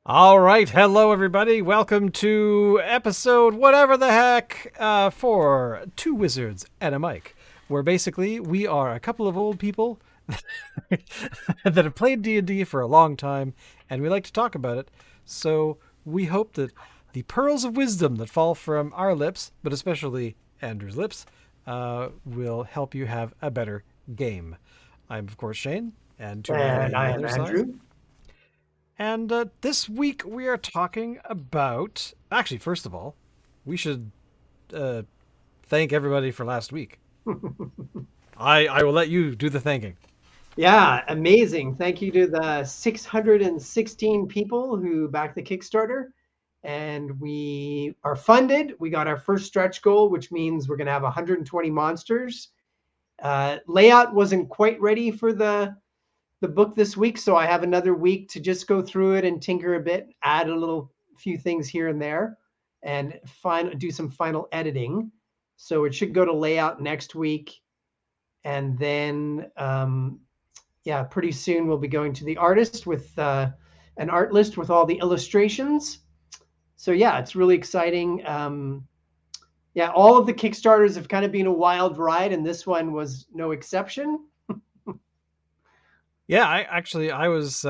All right, hello everybody. Welcome to episode whatever the heck for Two Wizards and a Mic, where basically we are a couple of old people that have played D&D for a long time, and we like to talk about it. So we hope that the pearls of wisdom that fall from our lips, but especially Andrew's lips, will help you have a better game. I'm of course Shane, and to And I my am other side. Andrew. And this week we are talking about. Actually, first of all, we should uh, thank everybody for last week. I will let you do the thanking. Yeah, amazing. Thank you to the 616 people who backed the Kickstarter. And we are funded. We got our first stretch goal, which means we're going to have 120 monsters. Layout wasn't quite ready for the book this week, so I have another week to just go through it and tinker a bit, add a little few things here and there, and do some final editing. So it should go to layout next week, and then yeah, pretty soon we'll be going to the artist with an art list with all the illustrations. So yeah, it's really exciting. Yeah, all of the Kickstarters have kind of been a wild ride, and this one was no exception. Yeah, I was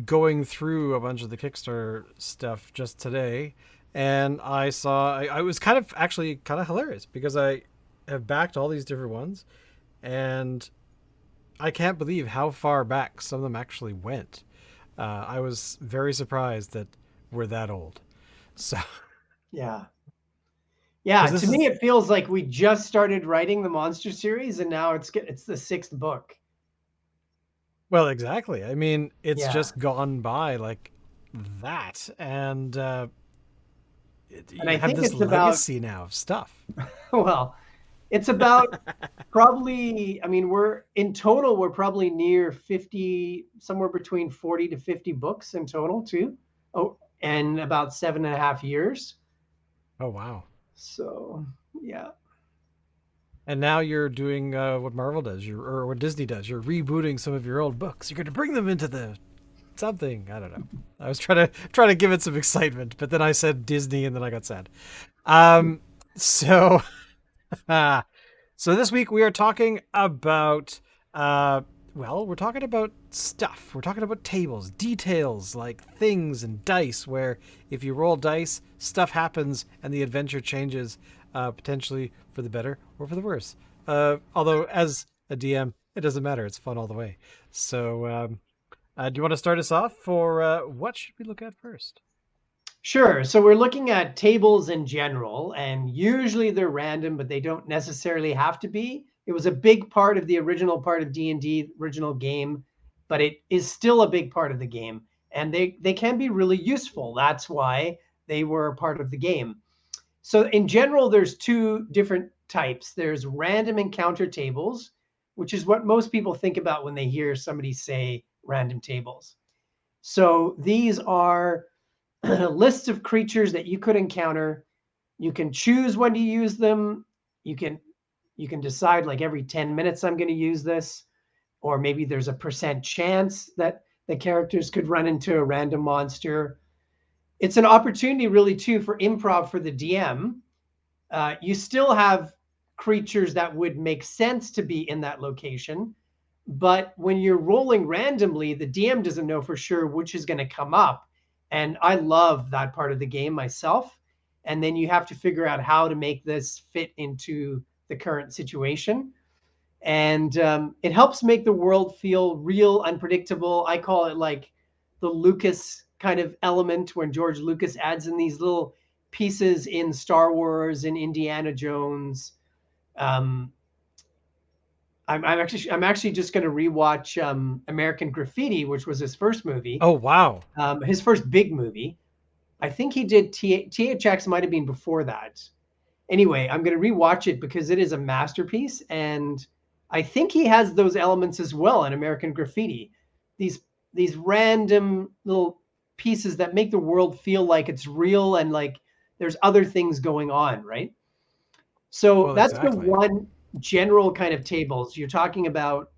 going through a bunch of the Kickstarter stuff just today, and I was kind of actually kind of hilarious because I have backed all these different ones, and I can't believe how far back some of them actually went. I was very surprised that we're that old. So, Yeah. because Yeah, this to me is it feels like we just started writing the monster series and now it's the sixth book. well, exactly. I mean, it's Yeah. just gone by like that, and And you I have think this it's about legacy now of stuff. well, it's about probably, I mean, we're in total we're probably near 50, somewhere between 40 to 50 books in total too. Oh, and about 7.5 years. Oh wow! So yeah. And now you're doing what Marvel does, or what Disney does. You're rebooting some of your old books. You're going to bring them into the something. I don't know. I was trying to give it some excitement, but then I said Disney, and then I got sad. Um, so so this week we are talking about we're talking about stuff. We're talking about tables, details like things and dice where if you roll dice, stuff happens and the adventure changes potentially for the better or for the worse. Although as a DM, it doesn't matter. It's fun all the way. So do you want to start us off for what should we look at first? Sure. So we're looking at tables in general, and usually they're random, but they don't necessarily have to be. It was a big part of the original part of D&D, original game, but it is still a big part of the game, and they can be really useful. That's why they were part of the game. So in general, there's two different types. There's random encounter tables, which is what most people think about when they hear somebody say random tables. So these are lists of creatures that you could encounter. You can choose when to use them. You can you can decide like every 10 minutes I'm going to use this, or maybe there's a percent chance that the characters could run into a random monster. It's an opportunity really too for improv for the DM. You still have creatures that would make sense to be in that location, but when you're rolling randomly, the DM doesn't know for sure which is going to come up. And I love that part of the game myself. And then you have to figure out how to make this fit into the current situation. And it helps make the world feel real, unpredictable. I call it like the Lucas kind of element when George Lucas adds in these little pieces in Star Wars and Indiana Jones. Um, I'm actually just going to rewatch American Graffiti, which was his first movie, Oh wow. his first big movie. I think he did THX might have been before that. Anyway, I'm going to rewatch it because it is a masterpiece, and I think he has those elements as well in American Graffiti. These these random little pieces that make the world feel like it's real and like there's other things going on, right? So Well, that's the exactly. one general kind of tables. You're talking about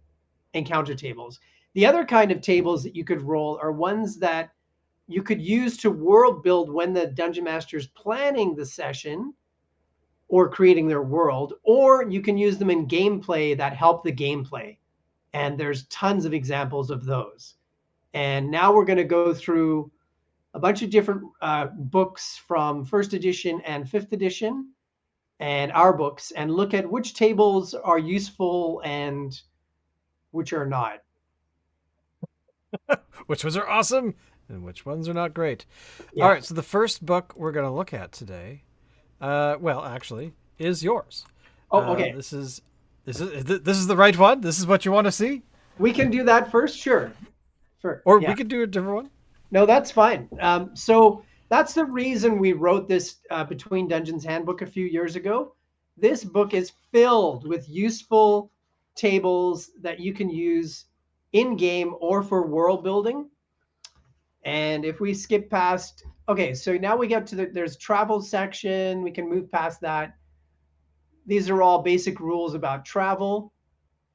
encounter tables. The other kind of tables that you could roll are ones that you could use to world build when the dungeon master is planning the session or creating their world, or you can use them in gameplay that help the gameplay. And there's tons of examples of those. And now we're going to go through a bunch of different books from first edition and fifth edition and our books and look at which tables are useful and which are not. Which ones are awesome and which ones are not great. All Yeah. right, so the first book we're going to look at today, well, actually, is yours. Oh, okay. This is the right one. This is what you want to see, We can do that first. Sure. or Yeah. we could do a different one. No, that's fine. So that's the reason we wrote this Between Dungeons Handbook a few years ago. This book is filled with useful tables that you can use in game or for world building. And if we skip past, okay, so now we get to there's travel section. We can move past that. These are all basic rules about travel.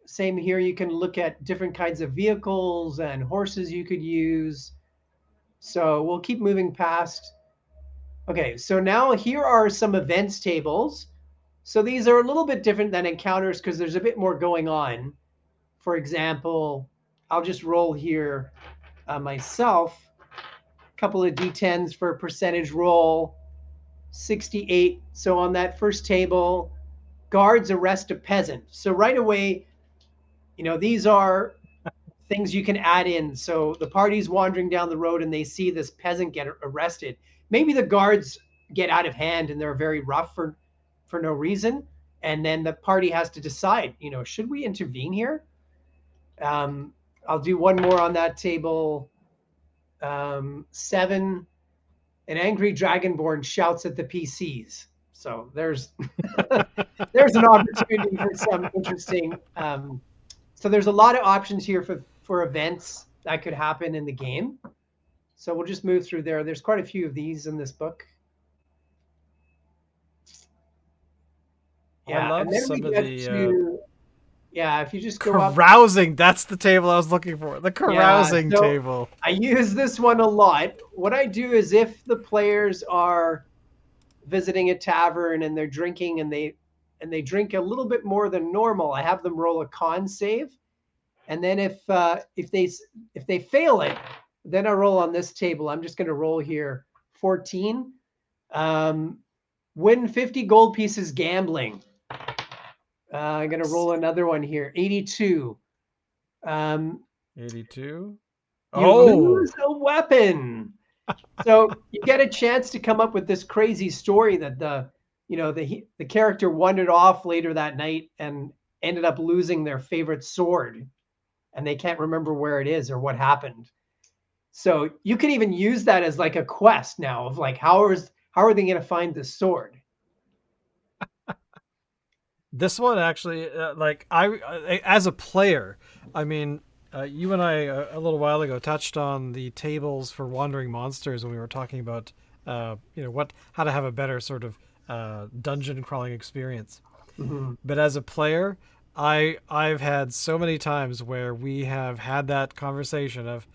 Same here. You can look at different kinds of vehicles and horses you could use. So we'll keep moving past. Okay, so now here are some events tables. So these are a little bit different than encounters because there's a bit more going on. For example, I'll just roll here myself. A couple of d10s for a percentage roll. 68. So on that first table, guards arrest a peasant. So right away, these are things you can add in. So the party's wandering down the road and they see this peasant get arrested. Maybe the guards get out of hand and they're very rough for no reason. And then the party has to decide, should we intervene here? I'll do one more on that table. 7, an angry dragonborn shouts at the PCs. So there's there's an opportunity for some interesting. So there's a lot of options here for events that could happen in the game. So we'll just move through there. There's quite a few of these in this book. I Yeah, and love then we some of get the to if you just go up. carousing. That's the table I was looking for. The Yeah, carousing so table. I use this one a lot. What I do is if the players are visiting a tavern and they're drinking and they drink a little bit more than normal, I have them roll a con save. And then if they fail it, then I roll on this table. I'm just going to roll here 14. Win 50 gold pieces gambling. I'm going to roll another one here 82. 82. You Oh, lose a weapon. So you get a chance to come up with this crazy story that the character wandered off later that night and ended up losing their favorite sword and they can't remember where it is or what happened. So you can even use that as like a quest now of like how are they going to find this sword? this one actually, as a player, I mean, you and I a little while ago touched on the tables for wandering monsters when we were talking about, how to have a better sort of dungeon crawling experience. Mm-hmm. But as a player, I've had so many times where we have had that conversation of,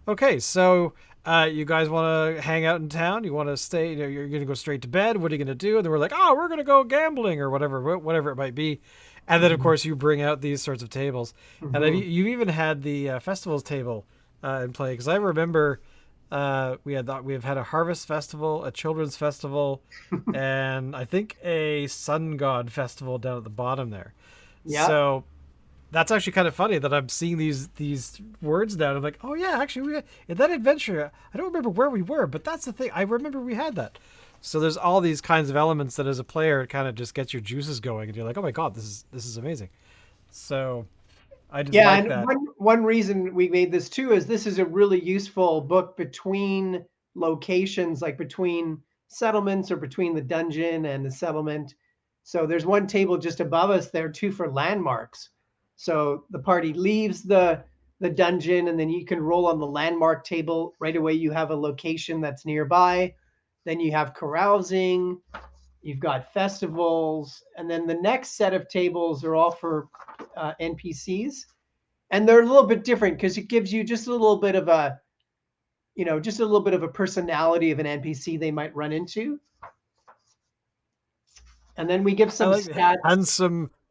okay, so you guys want to hang out in town? You want to stay? You're going to go straight to bed. What are you going to do? And then we're like, oh, we're going to go gambling or whatever it might be. And then of course you bring out these sorts of tables, and you even had the festivals table in play because I remember we've had a harvest festival, a children's festival, and I think a sun god festival down at the bottom there. Yeah. So that's actually kind of funny that I'm seeing these words now. And I'm like, oh yeah, actually, in that adventure, I don't remember where we were, but that's the thing. I remember we had that. So there's all these kinds of elements that, as a player, it kind of just gets your juices going, and you're like, oh my god, this is amazing. So I just Yeah, like and that. one reason we made this too is this is a really useful book between locations, like between settlements or between the dungeon and the settlement. So there's one table just above us there too for landmarks. So the party leaves the dungeon and then you can roll on the landmark table right away. You have a location that's nearby. Then you have carousing, you've got festivals, and then the next set of tables are all for NPCs. and they're a little bit different because it gives you just a little bit of a, just a little bit of a personality of an NPC they might run into. And then we give I some like stats.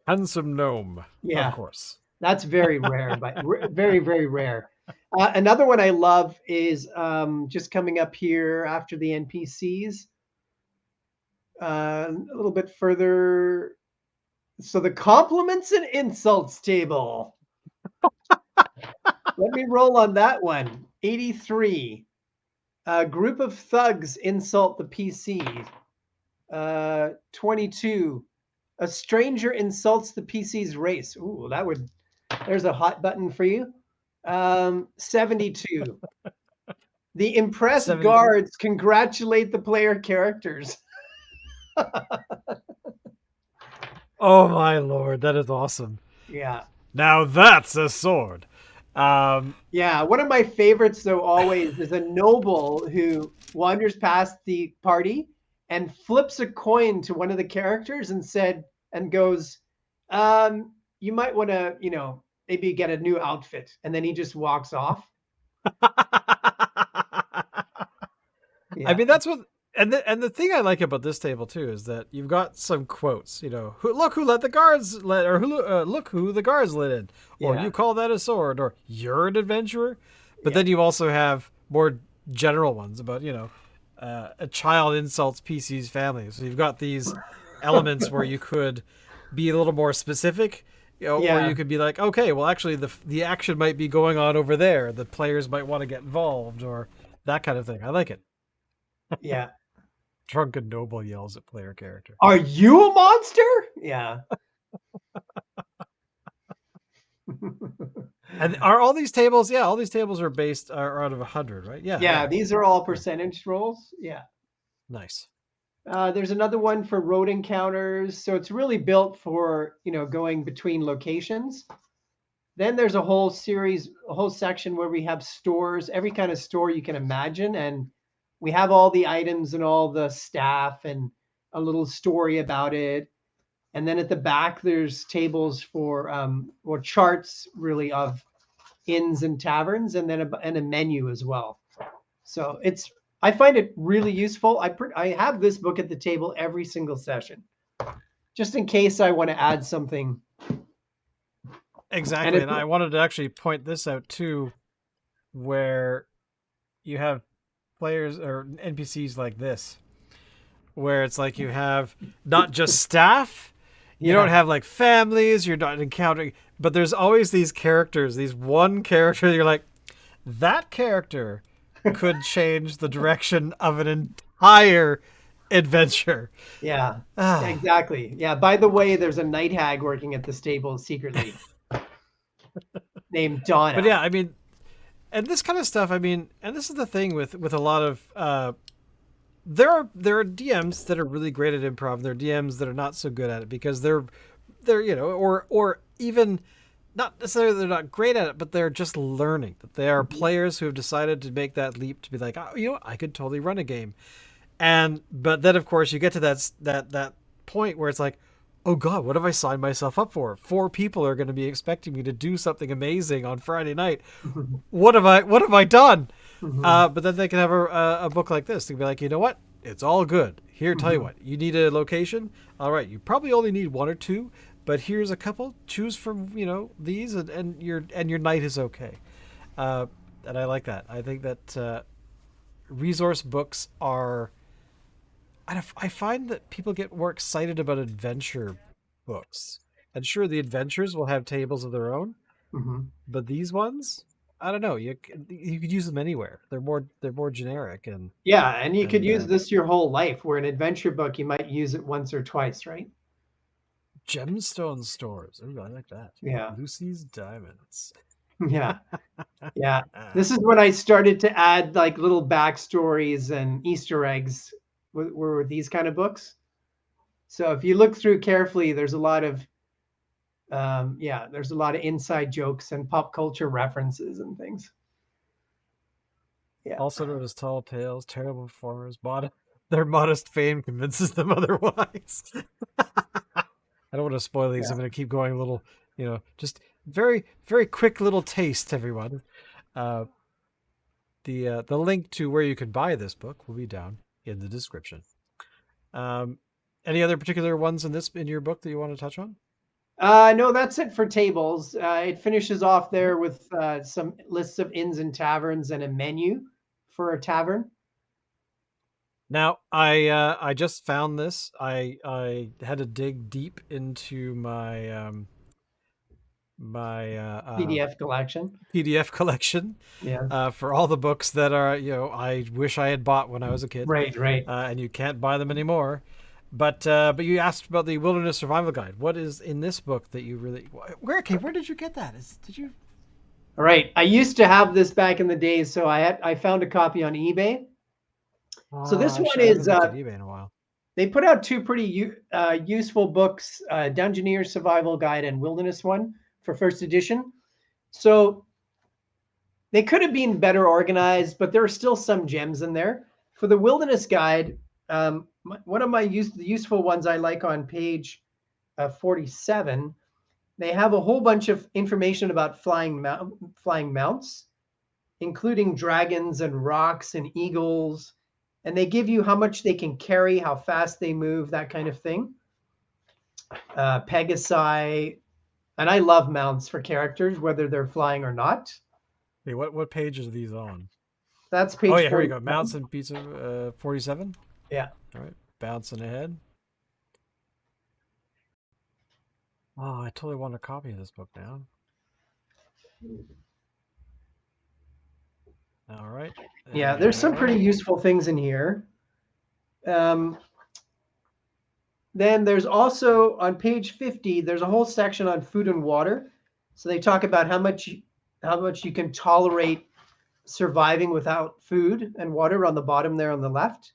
handsome gnome, of Yeah, course. that's very rare, but very, very rare. Another one I love is just coming up here after the NPCs, a little bit further. So the compliments and insults table. Let me roll on that one. 83. A group of thugs insult the PC. 22. A stranger insults the PC's race. Ooh, there's a hot button for you. 72. The impressed 70. guards congratulate the player characters. Oh my lord, that is awesome. Yeah. Now that's a sword. Yeah. One of my favorites, though, always is a noble who wanders past the party and flips a coin to one of the characters and goes, you might want to, maybe get a new outfit. And then he just walks off. I Yeah. mean, that's what, and the thing I like about this table too is that you've got some quotes. Look who let the guards let, or look who the guards let in, or Yeah. you call that a sword, or you're an adventurer. But Yeah. then you also have more general ones about a child insults PC's family. So you've got these elements where you could be a little more specific. Or Yeah. you could be like, okay, well, actually, the action might be going on over there. The players might want to get involved, or that kind of thing. I like it. Yeah. Drunken noble yells at player character. Are you a monster? Yeah. And are all these tables? Yeah, all these tables are based are out of 100, right? Yeah, Yeah. yeah. These are all Cool. percentage rolls. Yeah. Nice. There's another one for road encounters. So it's really built for, going between locations. Then there's a whole section where we have stores, every kind of store you can imagine. And we have all the items and all the staff and a little story about it. And then at the back, there's tables for, or charts really of inns and taverns, and then a menu as well. So I find it really useful. I have this book at the table every single session, just in case I want to add something. And Exactly. it's And I wanted to actually point this out too, where you have players or NPCs like this, where it's like you have not just staff, you don't yeah, have like families, you're not encountering, but there's always these characters, these one character you're like, that character could change the direction of an entire adventure. yeah, Ah. exactly. Yeah. By the way, there's a night hag working at this table secretly named But Donna. yeah, I mean, and this kind of stuff, I mean, and this is the thing with a lot of there are DMs that are really great at improv. There are DMs that are not so good at it because they're or even not necessarily they're not great at it, but they're just learning. That they are Mhm. players who have decided to make that leap to be like, oh, I could totally run a game. And but then of course you get to that point where it's like, oh god, what have I signed myself up for? 4 people are going to be expecting me to do something amazing on Friday night. What have I done? Mhm. But then they can have a book like this. They can be like, you know what? It's all good. Here, tell you Mhm. what. You need a location. All right, you probably only need 1 or 2, but here's a couple. Choose from these, and your night is okay. Uh, and I like that. I think that resource books are. I find that people get more excited about adventure books. And sure, the adventures will have tables of their own, Mhm. but these ones, I don't know. You could use them anywhere. They're more generic Yeah, and you could and use this your whole life. Where an adventure book, you might use it once or twice, right? gemstone stores. Ooh, I like that. Yeah, Lucy's diamonds. yeah, yeah. This is when I started to add like little backstories and Easter eggs. Were these kind of books? So if you look through carefully, there's a lot of yeah, there's a lot of inside jokes and pop culture references and things. Yeah, Also known as tall tales, terrible performers. Their modest fame convinces them otherwise. I don't want to spoil these. yeah, I'm going to keep going a little. Just very very quick little taste, everyone. Uh, the link to where you can buy this book will be down in the description. Um, any other particular ones in your book that you want to touch on? No, that's it for tables. It finishes off Mhm. there with some lists of inns and taverns and a menu for a tavern. Now, I just found this. I had to dig deep into my PDF collection. PDF collection Yeah. for all the books that are I wish I had bought when I was a kid, Right, right. and you can't buy them anymore. But you asked about the Wilderness Survival Guide. What is in this book that you really where did you get that? Did you? All right. I used to have this back in the days, so I found a copy on eBay. So this one I is haven't looked at eBay in a while. they put out two pretty useful books, Dungeoneer Survival Guide and Wilderness one for first edition. So they could have been better organized, but there are still some gems in there. For the Wilderness Guide, one of the useful ones I like on page 47, they have a whole bunch of information about flying mounts, including dragons and rocks and eagles. And they give you how much they can carry, how fast they move, that kind of thing. Pegasi, and I love mounts for characters, whether they're flying or not. Hey, what page are these on? That's Oh page yeah, here we go. 47. Mounts and Pizza 47. Yeah. All right, bouncing ahead. Oh, I totally want a copy of this book now. All right. Yeah, there's some pretty And useful things in here. Um, then there's also on page 50, there's a whole section on food and water. So they talk about how much you can tolerate surviving without food and water on the bottom there on the left.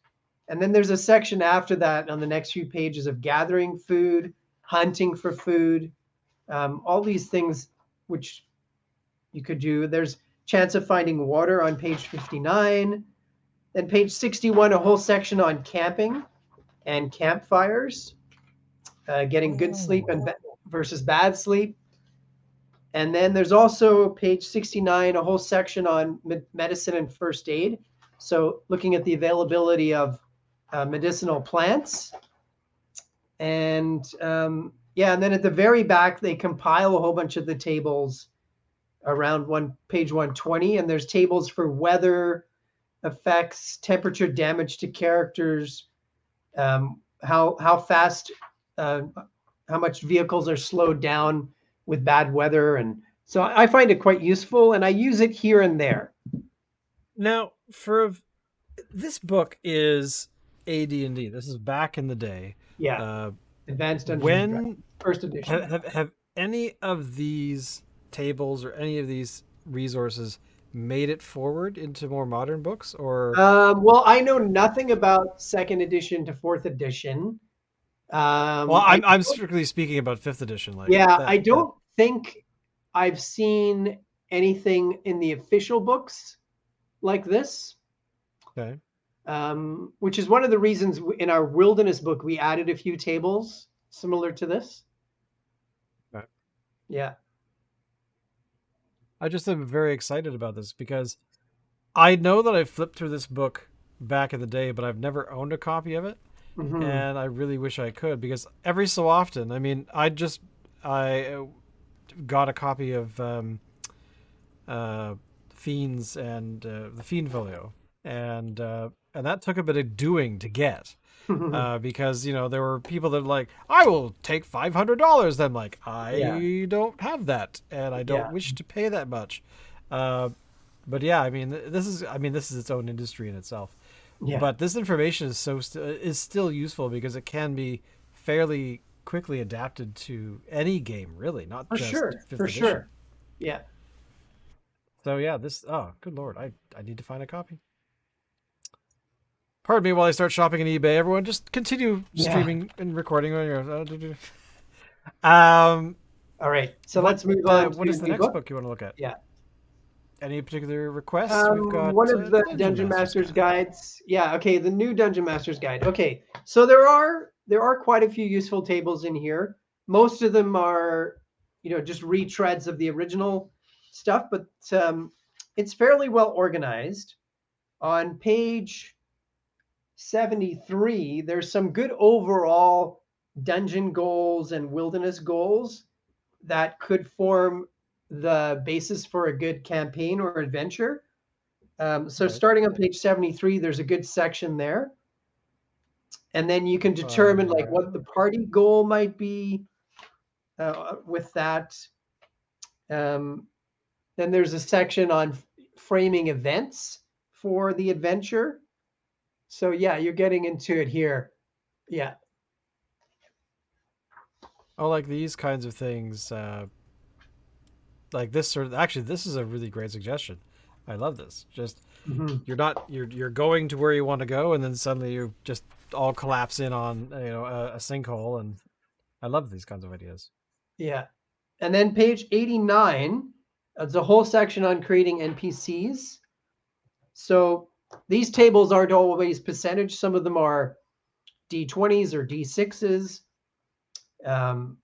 And then there's a section after that on the next few pages of gathering food, hunting for food, all these things which you could do. There's chance of finding water on page 59. Then page 61, a whole section on camping and campfires, getting good sleep and versus bad sleep. And then there's also page 69, a whole section on medicine and first aid. So looking at the availability of medicinal plants. And yeah, and then at the very back, they compile a whole bunch of the tables around page 120. And there's tables for weather effects, temperature damage to characters, how fast, how much vehicles are slowed down with bad weather, and so I find it quite useful, and I use it here and there. now this book is AD&D. This is back in the day. Yeah, Uh, Advanced Dungeons and Dragons, when first edition. have any of these tables or any of these resources made it forward into more modern books or Well, I know nothing about second edition to fourth edition. well, I I'm strictly speaking about 5th edition like Yeah, I that don't think I've seen anything in the official books like this. okay. Which is one of the reasons in our wilderness book we added a few tables similar to this. Right. Yeah. I just am very excited about this because I know that I flipped through this book back in the day, but I've never owned a copy of it. Hmm. And I really wish I could because every so often, I mean, I got a copy of Fiends and the Fiend Folio, and that took a bit of doing to get. Because there were people that were like, I will take $500. Then like, Yeah. I don't have that, and I don't Yeah. wish to pay that much. Uh, but yeah, I mean, this is its own industry in itself. Yeah. But this information is still useful because it can be fairly quickly adapted to any game, really, not For just sure. fifth For edition. sure. Yeah. So yeah, good lord, I need to find a copy. Pardon me while I start shopping on eBay. Everyone, just continue Yeah. streaming and recording on your. Um, All right. So let's move on what to is the the next book. book you want to look at? Yeah. Any particular requests? We've got One of the the Dungeon Master's Master's Guide. guides. Yeah. Okay. The new Dungeon Master's guide. Okay. So there are quite a few useful tables in here. Most of them are just retreads of the original stuff, but it's fairly well organized. On page 73, there's some good overall dungeon goals and wilderness goals that could form the basis for a good campaign or adventure. So Right. starting on page 73, there's a good section there. And then you can determine like what the party goal might be with that. Um, then there's a section on framing events for the adventure. So yeah, you're getting into it here. Yeah. Oh, like these kinds of things. Like this sort of. Actually, this is a really great suggestion. I love this. Just Mhm. you're going to where you want to go, and then suddenly you just all collapse in on a sinkhole, and I love these kinds of ideas. Yeah. And then page 89, it's a whole section on creating NPCs. So these tables aren't always percentage. Some of them are D20s or D6s. Um,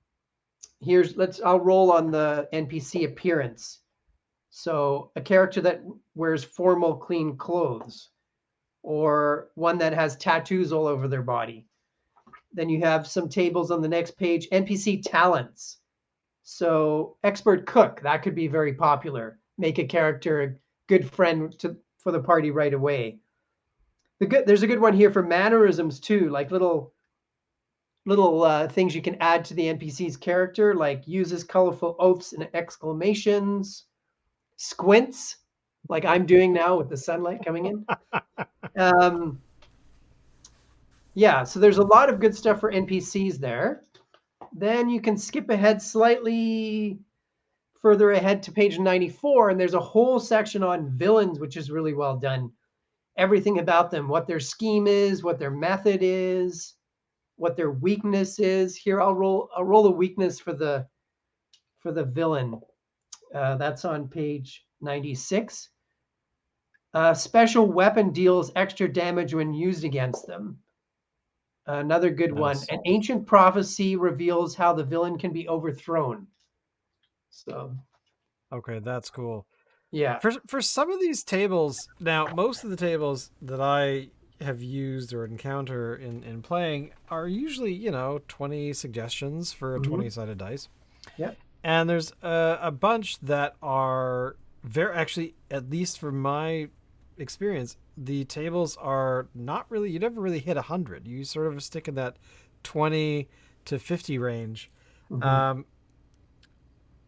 I'll roll on the NPC appearance. So a character that wears formal, clean clothes, or one that has tattoos all over their body. Then you have some tables on the next page, NPC talents. So expert cook, that could be very popular. Make a character a good friend for the party right away. There's a good one here for mannerisms too, like little things you can add to the NPC's character, like uses colorful oaths and exclamations, squints, like I'm doing now with the sunlight coming in. Um, yeah, so there's a lot of good stuff for NPCs there. Then you can skip ahead slightly further ahead to page 94, and there's a whole section on villains, which is really well done. Everything about them, what their scheme is, what their method is, what their weakness is. Here, I'll roll a weakness for the villain. That's on page 96. Special weapon deals extra damage when used against them. Another good one. Nice. An ancient prophecy reveals how the villain can be overthrown. So, Okay, that's cool. yeah. For some of these tables, now most of the tables that I have used or encounter in playing are usually 20 suggestions for a Hmm. 20-sided dice, Yeah. and there's a bunch that are very actually, at least from my experience, the tables are not really, you never really hit 100. You sort of stick in that 20 to 50 range. Hmm. Um,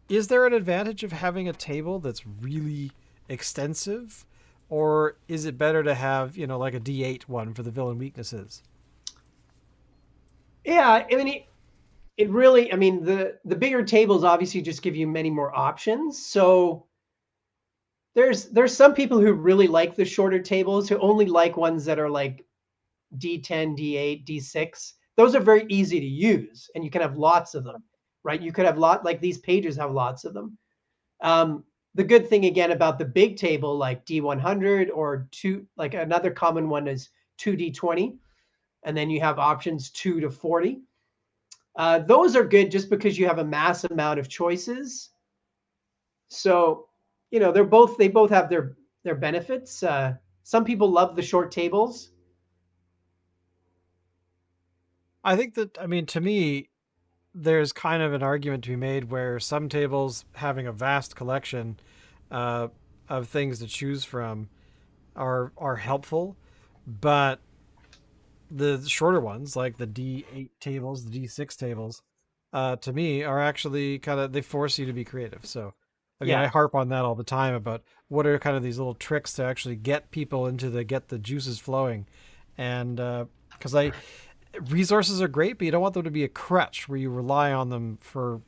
is there an advantage of having a table that's really extensive, or is it better to have like a D8 one for the villain weaknesses? Yeah. I mean, it really, I mean, the bigger tables obviously just give you many more options. So there's some people who really like the shorter tables who only like ones that are like D10, D8, D6. Those are very easy to use, and you can have lots of them, right? You could have like these pages have lots of them. Um, the good thing again about the big table, like D100 or two, like another common one is 2D20, and then you have options 2 to 40. Those are good just because you have a mass amount of choices. So, they both have their benefits. Some people love the short tables. I think that, I mean, to me, there's kind of an argument to be made where some tables having a vast collection uh, of things to choose from are helpful, but the shorter ones, like the D8 tables, the D6 tables, to me are actually kind of, they force you to be creative. So again, Yeah, I harp on that all the time about what are kind of these little tricks to actually get people into the get the juices flowing, and because I resources are great, but you don't want them to be a crutch where you rely on them for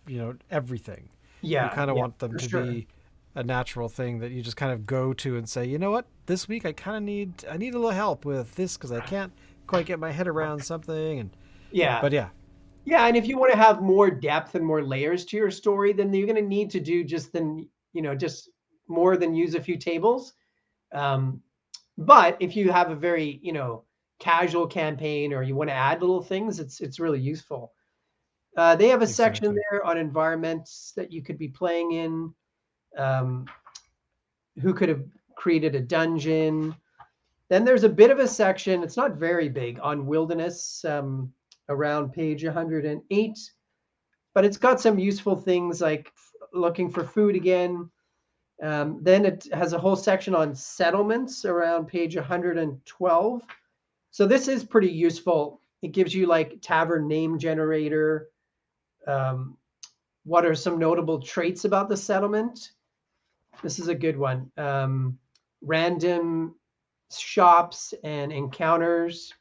everything. You yeah, kind of yeah, want them for to sure. be a natural thing that you just kind of go to and say, you know what, this week I need a little help with this because I can't quite get my head around something. And Yeah, but yeah, yeah, and if you want to have more depth and more layers to your story, then you're going to need to do just more than use a few tables. Um, but if you have a very casual campaign or you want to add little things, it's really useful. They have a section exactly. there on environments that you could be playing in. Um, who could have created a dungeon? Then there's a bit of a section, it's not very big, on wilderness around page 108, but it's got some useful things like looking for food again. Then it has a whole section on settlements around page 112. So this is pretty useful. It gives you like tavern name generator. Um, what are some notable traits about the settlement? This is a good one. Random shops and encounters.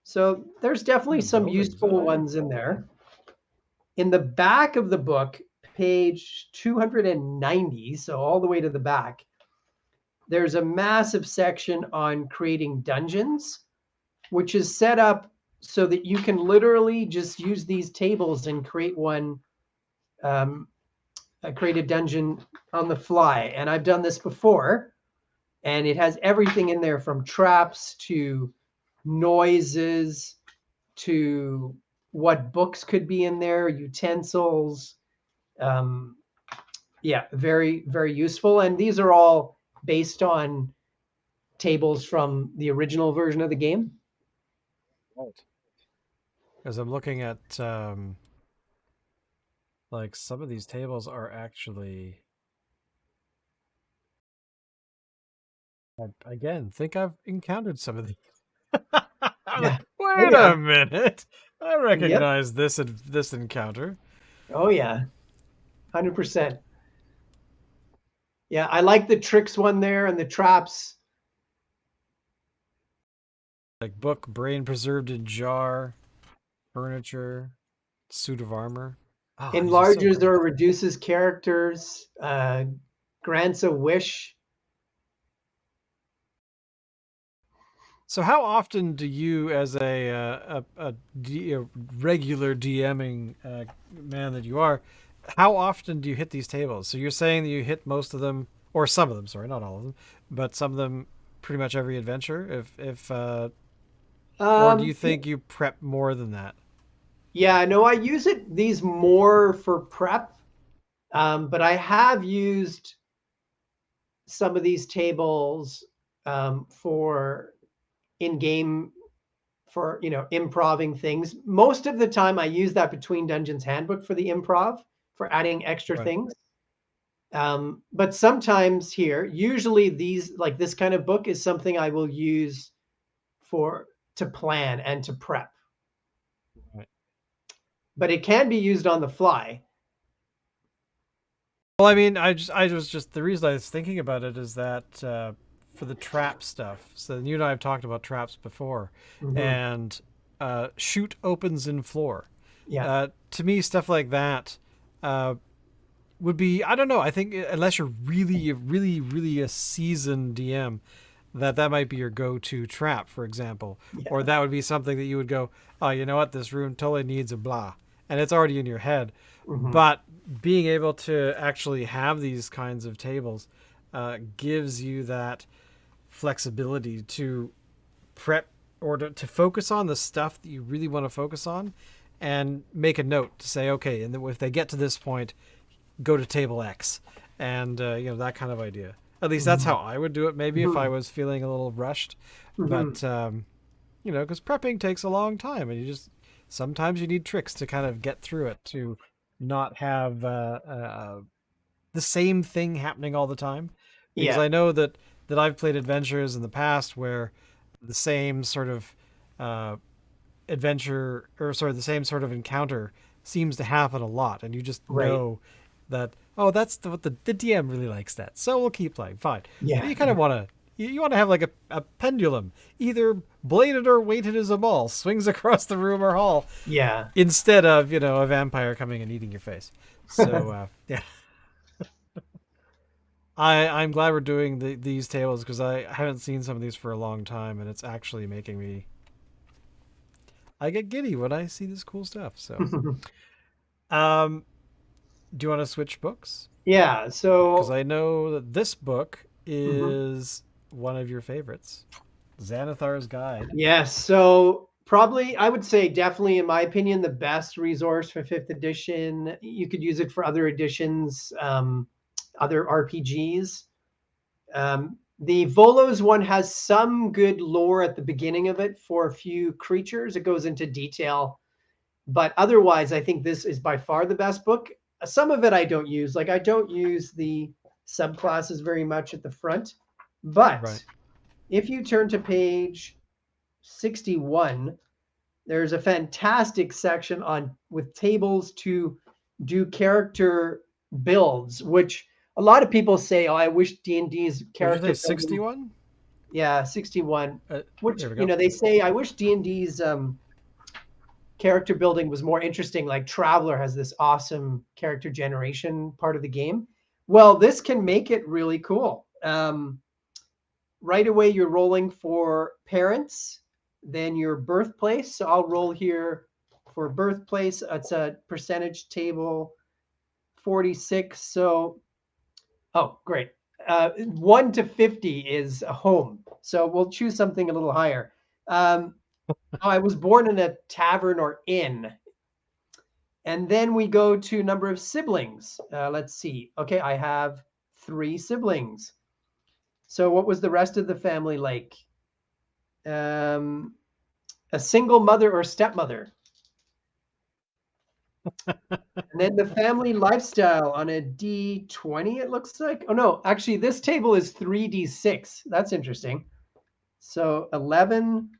So there's definitely some Buildings. useful Oh, yeah. ones in there. In the back of the book, page 290, so all the way to the back, there's a massive section on creating dungeons, which is set up so that you can literally just use these tables and create one, create a dungeon on the fly. And I've done this before, and it has everything in there from traps to noises to what books could be in there, utensils. Um, yeah, very, very useful. And these are all based on tables from the original version of the game. Right. Because I'm looking at like some of these tables are actually, I, again, think I've encountered some of these. I'm Yeah. like, Oh, wait yeah. a minute. I Yep. recognize this encounter. Oh, yeah. 100%. Yeah. I like the tricks one there and the traps. Like book, brain preserved in jar, furniture, suit of armor. Ah, these are so Enlarges great. or reduces characters, grants a wish. So, how often do you, as a regular DMing man that you are, how often do you hit these tables? So, you're saying that you hit most of them, or some of them, sorry, not all of them, but some of them pretty much every adventure. If or do you Yeah, think you prep more than that? yeah, no, I use these more for prep, but I have used some of these tables for in-game for improving things. Most of the time, I use that Between Dungeons Handbook for the improv for adding extra Right. things. But sometimes here, usually these like this kind of book is something I will use for to plan and to prep. Right. But it can be used on the fly. Well, I mean, I was just the reason I was thinking about it is that for the trap stuff. So you and I have talked about traps before, Mhm. and shoot opens in floor. Yeah, To me, stuff like that uh, would be, I don't know. I think unless you're really a seasoned DM, that might be your go-to trap, for example, or yeah. that would be something that you would go, oh, you know what, this room totally needs a blah, and it's already in your head. Mhm. But being able to actually have these kinds of tables gives you that flexibility to prep or to focus on the stuff that you really want to focus on and make a note to say, okay, and then if they get to this point, go to table X, and that kind of idea. At least that's how Mhm. I would do it. Maybe if I Mhm. was feeling a little rushed, Mhm. but because prepping takes a long time, and you just sometimes you need tricks to kind of get through it to not have the same thing happening all the time. Because Yeah, I know that I've played adventures in the past where the same sort of uh, adventure or sorry the same sort of encounter seems to happen a lot, and you just right. know that, oh, that's what the DM really likes, that, so we'll keep playing fine. But Yeah, you kind of want to you want to have like a pendulum, either bladed or weighted as a ball, swings across the room or hall, yeah. instead of a vampire coming and eating your face. So yeah, I'm glad we're doing these tables because I haven't seen some of these for a long time, and it's actually making me, I get giddy when I see this cool stuff. So um do you want to switch books? Yeah, Because so I know that this book mhm. is one of your favorites, Xanathar's Guide. Yes, so Probably, I would say definitely, in my opinion, the best resource for fifth edition. You could use it for other editions, other RPGs. The Volos one has some good lore at the beginning of it for a few creatures. It goes into detail, but otherwise, I think this is by far the best book. Some of it I don't use, like I don't use the subclasses very much at the front. Right. But if you turn to page 61, there's a fantastic section on with tables to do character builds, which a lot of people say, "Oh, I wish D&D's What did you say? character building." 61? Yeah, 61. Which There we go. they say, "I wish D&D's character building was more interesting." Like Traveler has this awesome character generation part of the game. Well, this can make it really cool. Right away, you're rolling for parents, then your birthplace. So I'll roll here for birthplace. It's a percentage table, 46. So, oh, great. 1 to 50 is a home. So we'll choose something a little higher. I was born in a tavern or inn. And then we go to number of siblings. Let's see. Okay, I have 3 siblings. So what was the rest of the family like? A single mother or stepmother. And then the family lifestyle on a D20, it looks like. Oh, no, actually, this table is 3D6. That's interesting. So 11,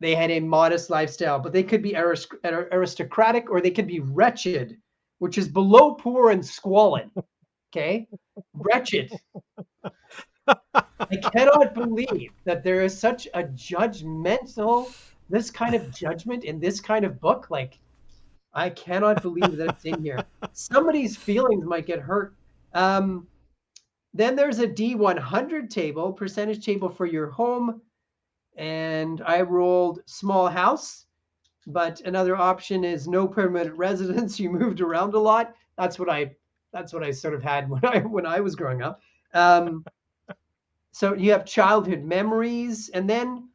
they had a modest lifestyle, but they could be aristocratic or they could be wretched, which is below poor and squalid. Okay? Wretched. I cannot believe that there is such a this kind of judgment in this kind of book. Like, I cannot believe that it's in here. Somebody's feelings might get hurt. Then there's a D100 table, percentage table for your home. And I rolled small house, but another option is no permanent residence. You moved around a lot. That's what I sort of had when I was growing up. So you have childhood memories, and then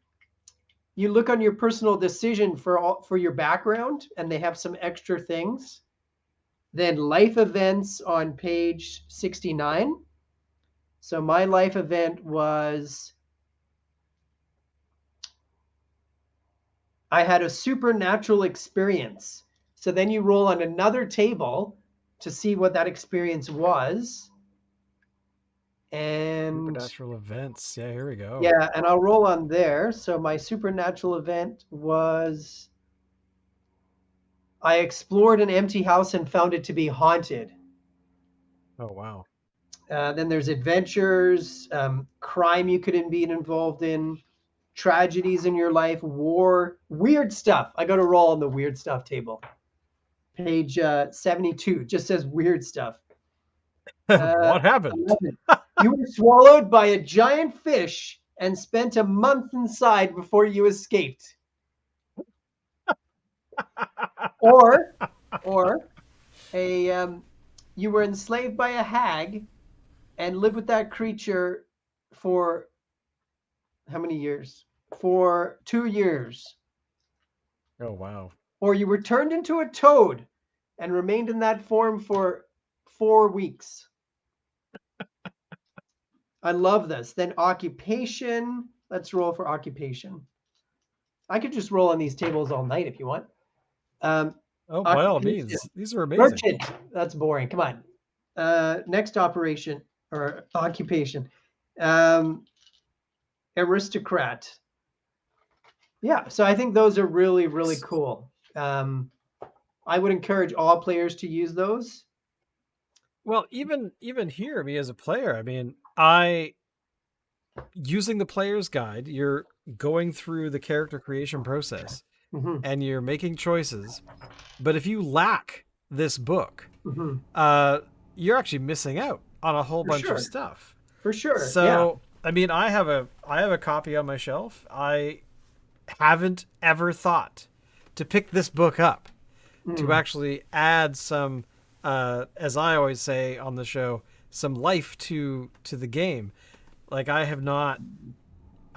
you look on your personal decision for your background, and they have some extra things. Then life events on page 69. So my life event was I had a supernatural experience. So then you roll on another table to see what that experience was. And Supernatural events. Yeah, here we go. yeah, and I'll roll on there. So my supernatural event was I explored an empty house and found it to be haunted. Oh, wow. Then there's adventures, crime you could be involved in, tragedies in your life, war, weird stuff. I got to roll on the weird stuff table. Page 72 just says weird stuff. What happened? 11. You were swallowed by a giant fish and spent a month inside before you escaped. Or a you were enslaved by a hag and lived with that creature for how many years? For 2 years. Oh, wow. Or you were turned into a toad and remained in that form for 4 weeks. I love this. Then occupation. Let's roll for occupation. I could just roll on these tables all night if you want. Oh, by all Occupation. means. These are amazing. Merchant. That's boring. Come on. Next operation or occupation. Aristocrat. Yeah, so I think those are really, really cool. I would encourage all players to use those. Well, even here, me as a player, I mean, I using the player's guide, you're going through the character creation process Mm-hmm. and you're making choices. But if you lack this book, Mm-hmm. you're actually missing out on a whole For bunch sure. of stuff. For sure. So, I mean, I have a copy on my shelf. I haven't ever thought to pick this book up to actually add some, as I always say on the show, some life to the game. Like I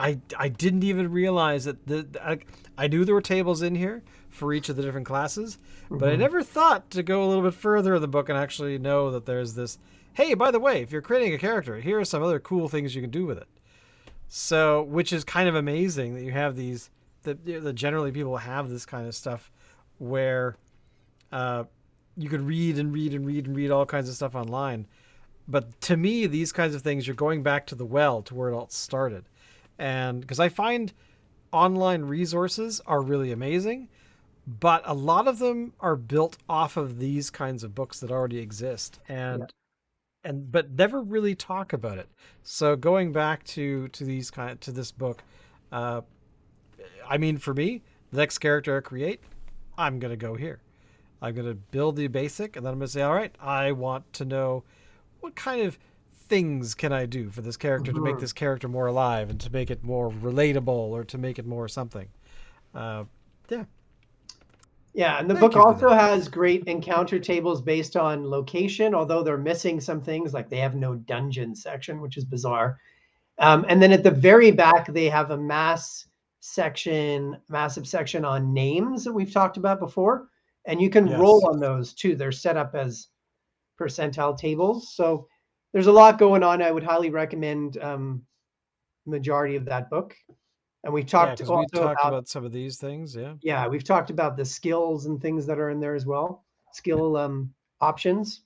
I didn't even realize that I knew there were tables in here for each of the different classes, but I Mhm. never thought to go a little bit further in the book and actually know that there's this. Hey, by the way, if you're creating a character, here are some other cool things you can do with it. So, which is kind of amazing that you have these that generally people have this kind of stuff where uh, you could read and read and read and read all kinds of stuff online. But to me, these kinds of things, you're going back to the well, to where it all started. And because I find online resources are really amazing, but a lot of them are built off of these kinds of books that already exist Yeah. and but never really talk about it. So going back to these kind to this book, uh, I mean, for me, the next character I create, I'm gonna go here. I'm gonna build the basic, and then I'm gonna say, all right, I want to know what kind of things can I do for this character to make Mhm. this character more alive and to make it more relatable or to make it more something. Uh, yeah, Yeah, and the thank book you for also that. has great encounter tables based on location, although they're missing some things, like they have no dungeon section, which is bizarre. And then at the very back, they have a massive section on names that we've talked about before. And you can roll Yes. on those too. They're set up as percentile tables. So there's a lot going on. I would highly recommend majority of that book. And we Yeah, talked because we also talked about, about some of these things. Yeah. yeah, we've talked about the skills and things that are in there as well. Skill options.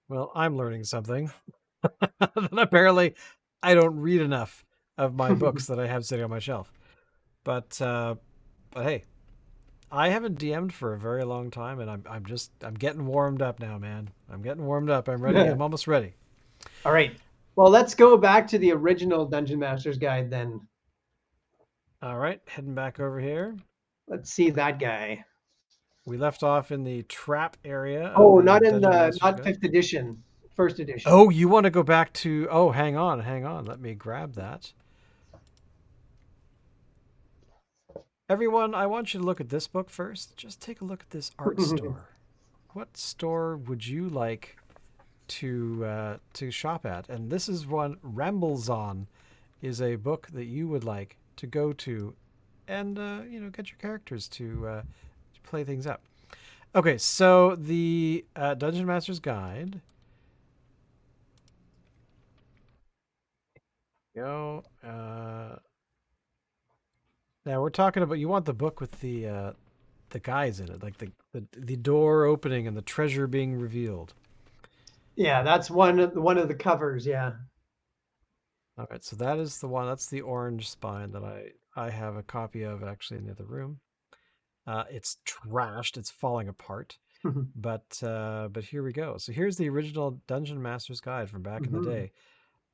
Well, I'm learning something. And apparently, I don't read enough of my books that I have sitting on my shelf. But but hey, I haven't DM'd for a very long time, and I'm getting warmed up now, man. I'm getting warmed up. I'm ready. I'm almost ready. All right. Well, let's go back to the original Dungeon Master's Guide then. All right, heading back over here. Let's see that guy. We left off in the trap area of Oh, the not in Dungeon the Master's not Guide. fifth edition, first edition. Oh, you want to go back to? Oh, hang on, hang on. Let me grab that. Everyone, I want you to look at this book first. Just take a look at this art store. What store would you like to shop at? And this is one. Rambles On is a book that you would like to go to, and get your characters to play things up. Okay, so the Dungeon Master's Guide. Go. Now we're talking about you want the book with the guys in it, like the door opening and the treasure being revealed. Yeah, that's one of the covers. Yeah. All right, so that is the one. That's the orange spine that I have a copy of actually in the other room. It's trashed. It's falling apart. But here we go. So here's the original Dungeon Master's Guide from back in the Mhm. day.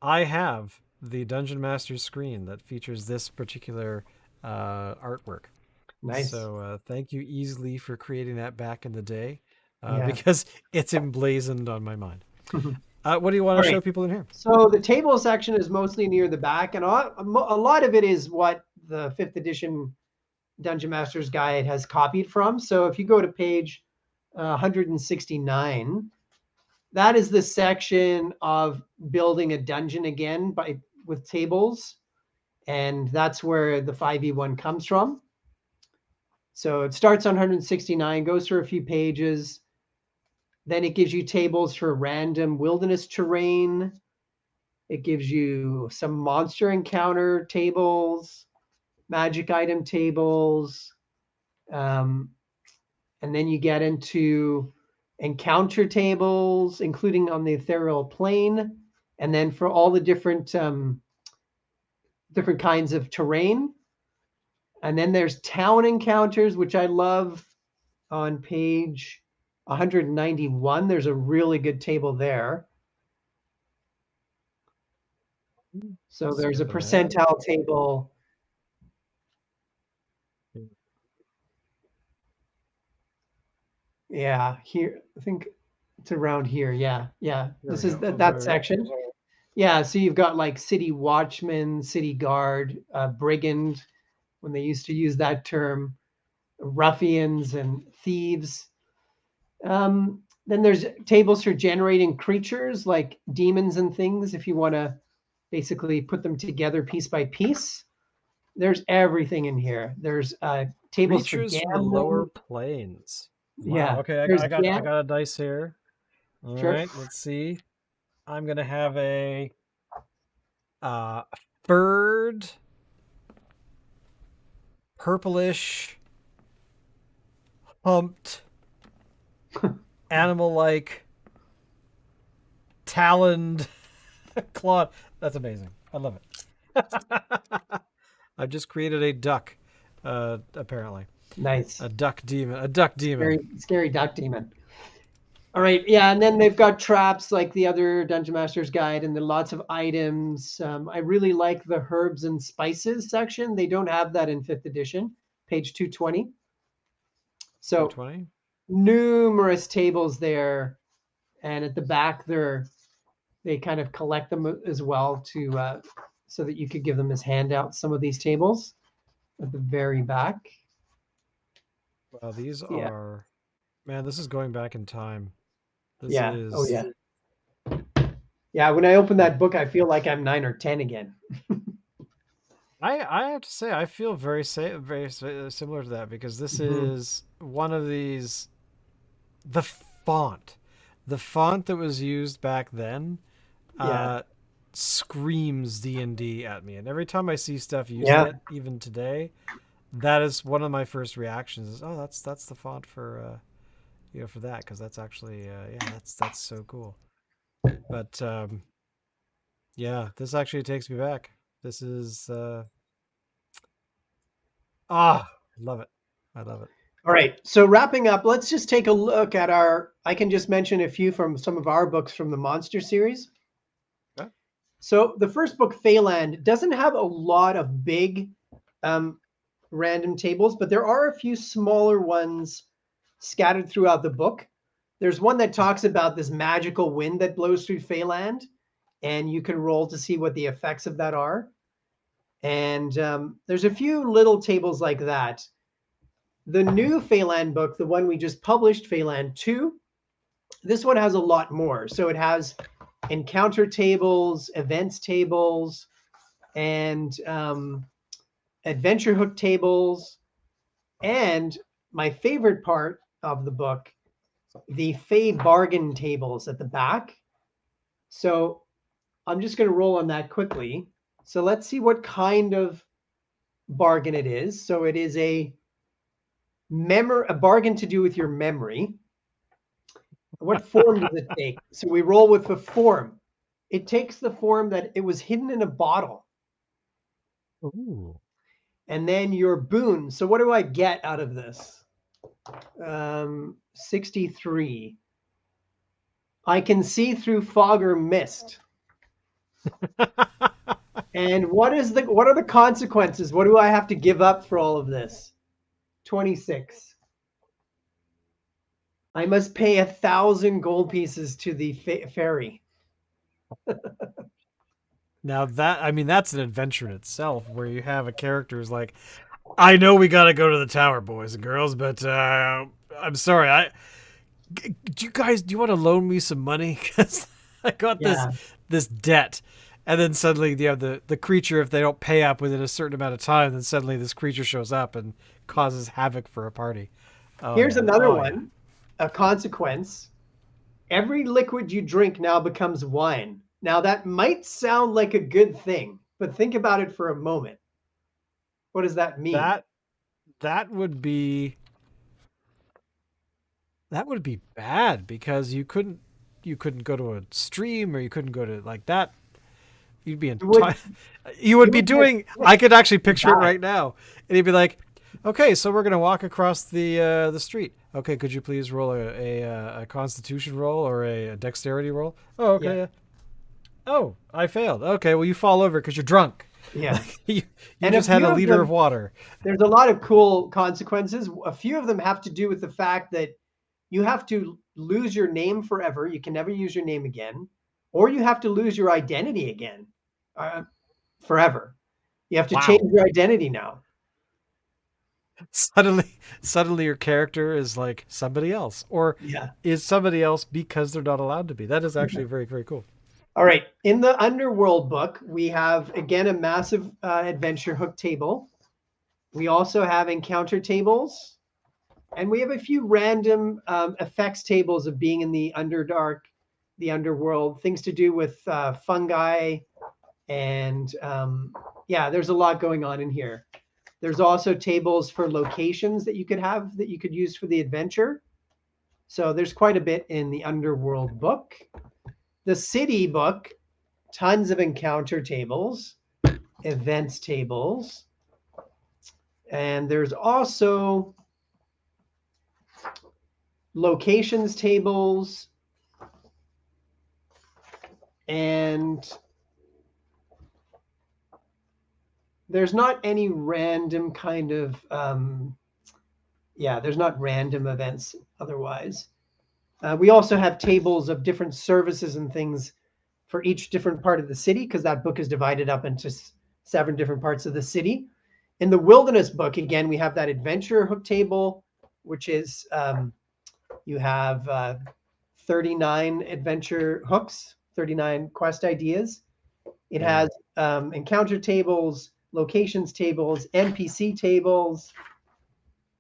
I have the Dungeon Master's screen that features this particular artwork. Nice. So thank you, Easley, for creating that back in the day, Yeah. because it's emblazoned on my mind. What do you want All to right. show people in here? So the table section is mostly near the back, and a lot of it is what the fifth edition Dungeon Master's Guide has copied from. So if you go to page 169, that is the section of building a dungeon again by with tables, and that's where the 5e1 comes from. So it starts on 169, goes through a few pages. Then it gives you tables for random wilderness terrain. It gives you some monster encounter tables, magic item tables, um, and then you get into encounter tables, including on the ethereal plane, and then for all the different kinds of terrain. And then there's town encounters, which I love on page 191. There's a really good table there. So there's a Skip ahead. percentile table. Yeah, here I think it's around here. Yeah, yeah. There This we is go. that section. Yeah, so you've got like city watchman, city guard, brigand, when they used to use that term, ruffians and thieves. Then there's tables for generating creatures like demons and things if you want to basically put them together piece by piece. There's everything in here. There's tables for Creatures from the lower gambling. planes. Wow. Yeah, Okay, there's I got a dice here. All sure. right, let's see. I'm gonna have a furred, purplish, humped, animal-like, taloned clawed. That's amazing. I love it. I've just created a duck. Apparently, Nice. a duck demon. A duck demon. Scary duck demon. All right, yeah, and then they've got traps like the other Dungeon Master's Guide, and then lots of items. I really like the herbs and spices section. They don't have that in fifth edition, page 220. So 220. numerous tables there, and at the back they kind of collect them as well to so that you could give them as handouts. Some of these tables at the very back. Wow, these Yeah, are, man, this is going back in time. This yeah, oh is yeah, yeah. When I open that book, I feel like I'm 9 or 10 again. I have to say I feel similar to that because this Mhm. is one of these the font. The font that was used back then Yeah, uh screams D&D at me. And every time I see stuff using yeah. it even today, that is one of my first reactions is, "Oh, that's the font for for that because that's actually yeah, that's so cool." But yeah, this actually takes me back. This is I love it. I love it. All right. So wrapping up, let's just take a look at our. I can just mention a few from some of our books from the Monster series. Yeah. So the first book, Phaland, doesn't have a lot of big um, random tables, but there are a few smaller ones scattered throughout the book. There's one that talks about this magical wind that blows through Phaland, and you can roll to see what the effects of that are. And there's a few little tables like that. The new Phaland book, the one we just published, Phaland 2, this one has a lot more. So it has encounter tables, events tables, and adventure hook tables. And my favorite part of the book, the Fey bargain tables at the back. So I'm just going to roll on that quickly. So let's see what kind of bargain it is. So it is a bargain to do with your memory. What form does it take? So we roll with the form. It takes the form that it was hidden in a bottle. Ooh. And then your boon. So what do I get out of this? 63. I can see through fog or mist. And what are the consequences? What do I have to give up for all of this? 26. I must pay 1,000 gold pieces to the fairy. Now that I mean that's an adventure in itself where you have a character who's like, I know we got to go to the tower, boys and girls, but I'm sorry. Do you want to loan me some money cuz I got Yeah. this debt. And then suddenly you have the creature, if they don't pay up within a certain amount of time, then suddenly this creature shows up and causes havoc for a party. Oh Here's yeah. another Oh yeah. one. A consequence. Every liquid you drink now becomes wine. Now, that might sound like a good thing, but think about it for a moment. What does that mean? That that would be that would be bad because you couldn't go to a stream or you couldn't go to like that. You'd be in You would, you would you be would doing get I sick. could actually You'd picture it die. right now. And he'd be like, "Okay, so we're going to walk across the street. Okay, could you please roll a constitution roll or a dexterity roll?" "Oh, Yeah, okay. Yeah. Oh, I failed. Okay, well you fall over cuz you're drunk." yeah. You And a just had few a of liter of them, water. there's a lot of cool consequences. A few of them have to do with the fact that you have to lose your name forever. You can never use your name again, or you have to lose your identity again uh, forever. You have to change Wow. your identity now. Suddenly your character is like somebody else or Yeah. is somebody else because they're not allowed to be. That is actually very, very cool. All right. In the Underworld book, we have again a massive adventure hook table. We also have encounter tables, and we have a few random effects tables of being in the Underdark, the Underworld, things to do with fungi, and yeah, there's a lot going on in here. There's also tables for locations that you could have that you could use for the adventure. So there's quite a bit in the Underworld book. The City book, tons of encounter tables, events tables, and there's also locations tables and there's not any random kind of yeah, there's not random events otherwise. We also have tables of different services and things for each different part of the city because that book is divided up into 7 different parts of the city. In the Wilderness book, again, we have that adventure hook table, which is you have 39 adventure hooks, 39 quest ideas. It has encounter tables, locations tables, NPC tables,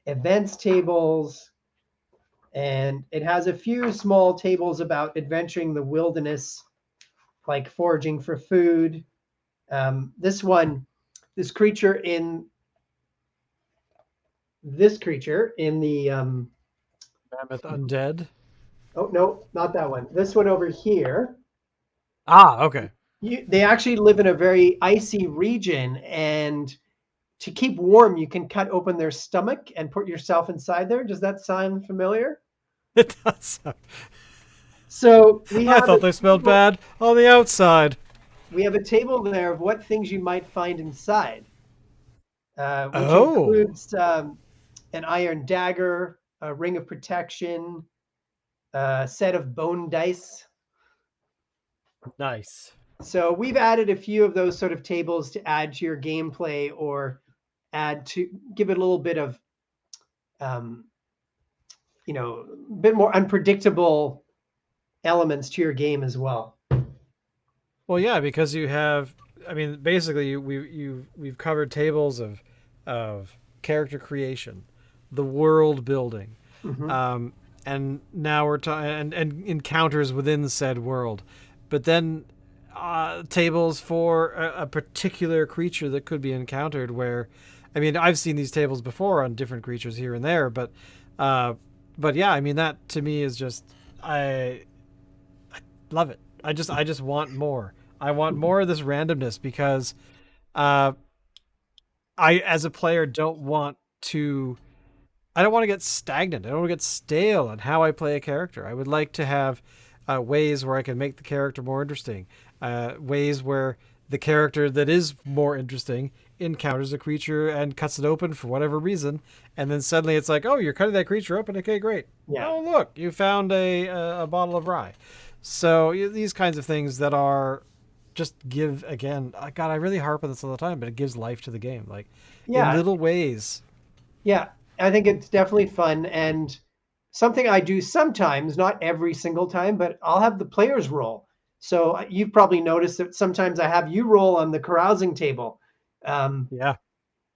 events tables, and it has a few small tables about adventuring the wilderness, like foraging for food. This one, this creature in the Mammoth undead. oh no, not that one. This one over here. Ah, okay. They actually live in a very icy region, and to keep warm, you can cut open their stomach and put yourself inside there. Does that sound familiar? It does. So we I have a thought they smelled table, bad on the outside. we have a table there of what things you might find inside, which Oh, includes an iron dagger, a ring of protection, a set of bone dice. nice. So we've added a few of those sort of tables to add to your gameplay or add to give it a little bit of um, a bit more unpredictable elements to your game as well. Well, yeah, because you have. I mean, basically, we've covered tables of character creation, the world building, Mm-hmm. um, and now we're talking and encounters within said world, but then tables for a particular creature that could be encountered. Where, I mean, I've seen these tables before on different creatures here and there, uh, but yeah, I mean that to me is just I love it. I just want more. I want more of this randomness because uh, I, as a player, don't want to. I don't want to get stagnant. I don't want to get stale on how I play a character. I would like to have ways where I can make the character more interesting. Ways where the character that is more interesting encounters a creature and cuts it open for whatever reason, and then suddenly it's like, oh, you're cutting that creature open. Okay, great. Yeah. Oh, look, you found a bottle of rye. So these kinds of things that are just give again. God, I really harp on this all the time, but it gives life to the game, like in Yeah. little ways. Yeah. I think it's definitely fun and something I do sometimes, not every single time, but I'll have the players roll. So you've probably noticed that sometimes I have you roll on the carousing table. Um, Yeah,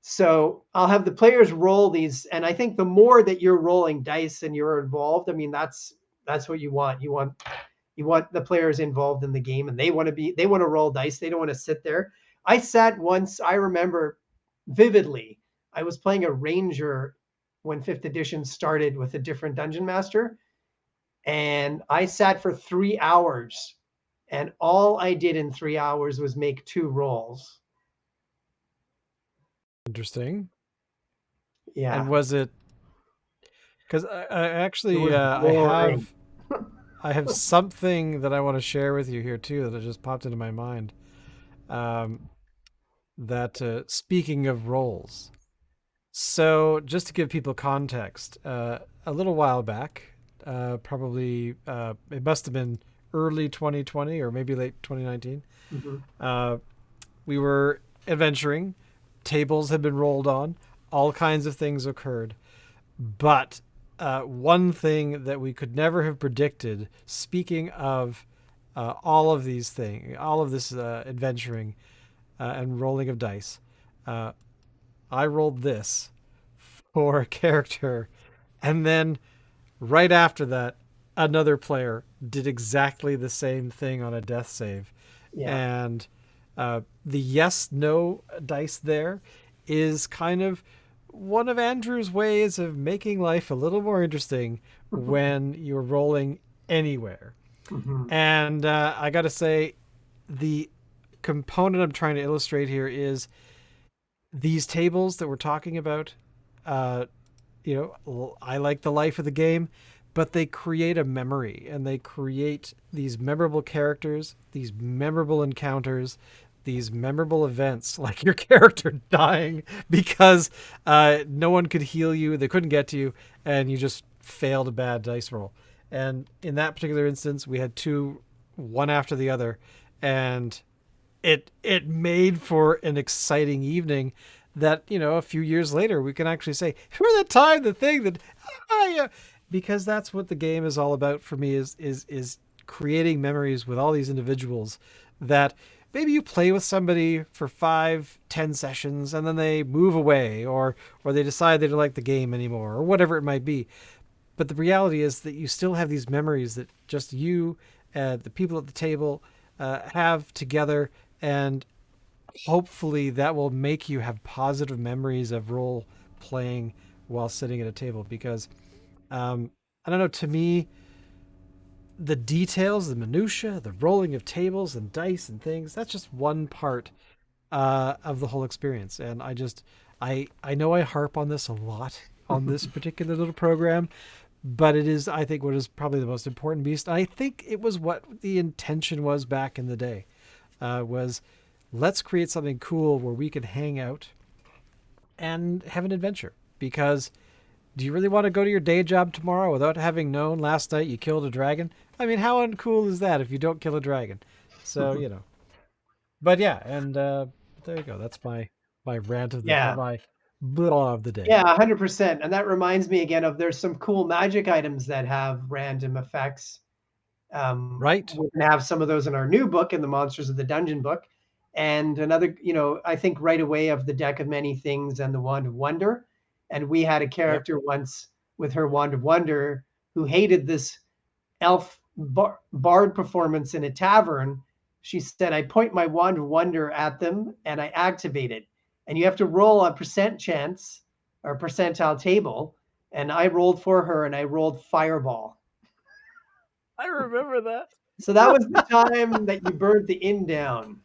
so I'll have the players roll these, and I think the more that you're rolling dice and you're involved, I mean that's what you want. You want the players involved in the game, and they want to roll dice. They don't want to sit there. I sat once. I remember vividly. I was playing a ranger when fifth edition started with a different dungeon master, and I sat for 3 hours, and all I did in 3 hours was make 2 rolls. interesting. And Yeah, was it because I it actually was boring. I have something that I want to share with you here too that just popped into my mind. Um, that speaking of roles, so just to give people context, a little while back, probably it must have been early 2020 or maybe late 2019. Mhm. Uh, we were adventuring, tables had been rolled on, all kinds of things occurred. But one thing that we could never have predicted, speaking of all of these things, all of this adventuring and rolling of dice. Uh, I rolled this for a character, and then right after that, another player did exactly the same thing on a death save. Yeah. And the yes no dice there is kind of one of Andrew's ways of making life a little more interesting when you're rolling anywhere. Mhm. And I got to say, the component I'm trying to illustrate here is these tables that we're talking about. Uh, I like the life of the game, but they create a memory and they create these memorable characters, these memorable encounters, these memorable events, like your character dying because no one could heal you, they couldn't get to you, and you just failed a bad dice roll. And in that particular instance, we had two, one after the other, and it made for an exciting evening that a few years later we can actually say remember that time the thing that yeah. Because that's what the game is all about for me is creating memories with all these individuals that maybe you play with somebody for 5-10 sessions and then they move away or they decide they don't like the game anymore or whatever it might be, but the reality is that you still have these memories that just you, the people at the table, have together, and hopefully that will make you have positive memories of role playing while sitting at a table. Because I don't know, to me, the details, the minutia, the rolling of tables and dice and things—that's just one part of the whole experience. And I know I harp on this a lot on this particular little program, but it is, I think, what is probably the most important beast. And I think it was what the intention was back in the day. Was let's create something cool where we can hang out and have an adventure. Because do you really want to go to your day job tomorrow without having known last night you killed a dragon? I mean, how uncool is that if you don't kill a dragon? So but yeah, and there you go. That's my rant of the Yeah. my blah of the day. Yeah, 100%. And that reminds me again of there's some cool magic items that have random effects. Right? We're gonna have some of those in our new book, in the Monsters of the Dungeon book. And another, I think right away of the Deck of Many Things and the Wand of Wonder. And we had a Yep. character once with her Wand of Wonder who hated this elf bard performance in a tavern. She said, I point my Wand of Wonder at them and I activate it. And you have to roll a percent chance or percentile table. And I rolled for her and I rolled Fireball. I remember that. So that was the time that you burned the inn down.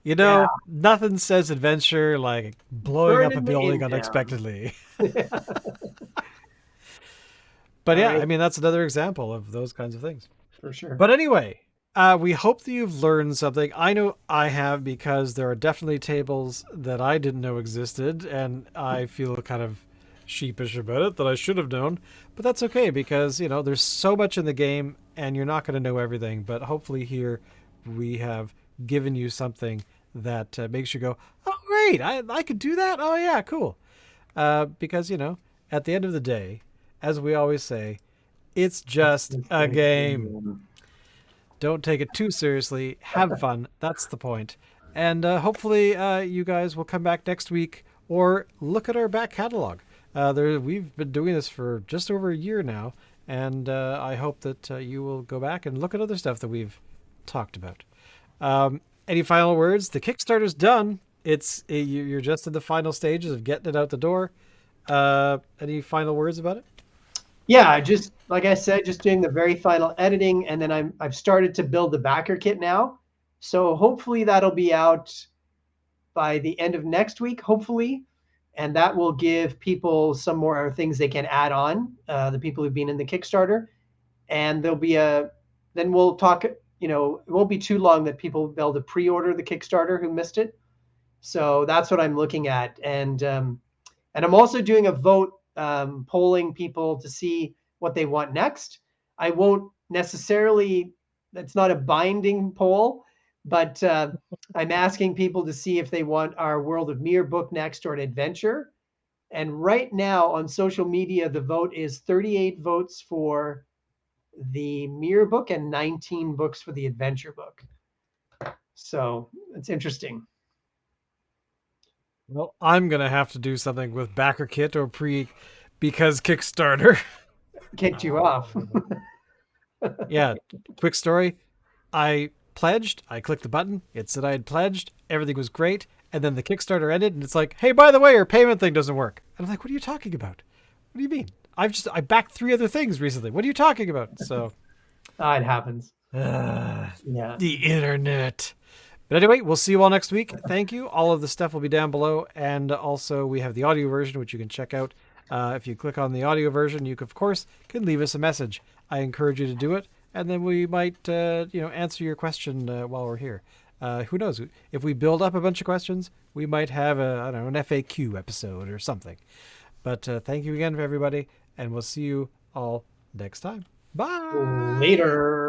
Yeah, Nothing says adventure like blowing up a burning the building inn down. unexpectedly. But All yeah, right, I mean that's another example of those kinds of things. for sure. But anyway, we hope that you've learned something. I know I have, because there are definitely tables that I didn't know existed, and I feel kind of sheepish about it that I should have known. But that's okay because, there's so much in the game and you're not going to know everything. But hopefully, here we have given you something that makes you go, oh, great, I could do that. Oh, yeah, cool. Because, at the end of the day, as we always say, it's just a game. Don't take it too seriously. Have fun. That's the point. And hopefully, you guys will come back next week or look at our back catalog. We've been doing this for just over a year now, and I hope that you will go back and look at other stuff that we've talked about. Any final words? The Kickstarter's done. You're just in the final stages of getting it out the door. Any final words about it? Yeah, just like I said, just doing the very final editing, and then I've started to build the backer kit now. So hopefully that'll be out by the end of next week, hopefully, and that will give people some more things they can add on. The people who've been in the Kickstarter, and there'll be then we'll talk. It won't be too long that people will be able to pre-order the Kickstarter who missed it. So that's what I'm looking at, and I'm also doing a vote, polling people to see what they want next. I won't necessarily, that's not a binding poll, but I'm asking people to see if they want our World of Mir book next or an adventure. And right now on social media, the vote is 38 votes for the mirror book and 19 books for the adventure book. So it's interesting. Well, I'm gonna have to do something with backer kit or pre, because Kickstarter. Kicked you off. Yeah, quick story. I pledged. I clicked the button. It said I had pledged. Everything was great. And then the Kickstarter ended, and it's like, hey, by the way, your payment thing doesn't work. And I'm like, what are you talking about? What do you mean? I backed 3 other things recently. What are you talking about? So, It happens. uh, Yeah. the internet. But anyway, we'll see you all next week. Thank you. All of the stuff will be down below. And also, we have the audio version, which you can check out. If you click on the audio version, you, of course, can leave us a message. I encourage you to do it. And then we might, answer your question while we're here. Who knows? If we build up a bunch of questions, we might have an FAQ episode or something. But thank you again for everybody. And we'll see you all next time. Bye. Later.